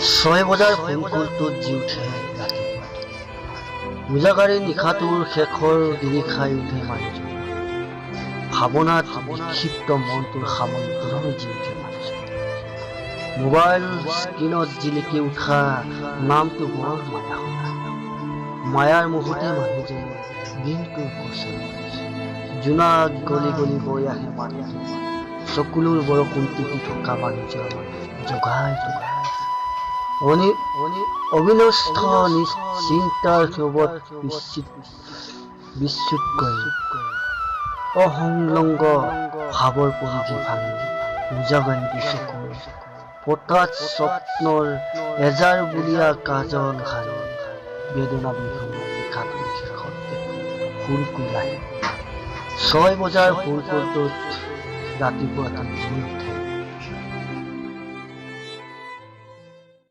6 বজাৰ ফুলকুলটোত জি উঠে ৰাতিপুৱা উজাগাৰী নিশাটোৰ শেষৰ গিৰি খাই উঠে মানুহজন ভাৱনাত বিক্ষিপ্ত মনটোৰ সামৰি পুনৰ জি উঠে মানুহজন মোবাইল স্ক্ৰীণত জিলিকি উঠা নামটো বৰ মায়া শুনা মায়াৰ মুহূৰ্তে মানুহজনে দিনটোৰ কোচত জোনাক গলি গলি বৈ আহে মানুহজন চকুলোৰ বৰষুণ টিপি থকা মানুহজন জগাই জগাই অবিনষ্ট চিন্তাৰ ক্ষোভত বিচ্যুত কৰি অসংলগ্ন ভাৱৰ পৰিধি ভাঙি উজাগনি চকু পতাত স্বপ্নৰ এজাৰ বুলীয়া কাজল সানি বেদনা বিহু নিশাটোৰ শেষত ফুলকুল আহে 6 বজাৰ ফুলকুলটোত ৰাতিপুৱা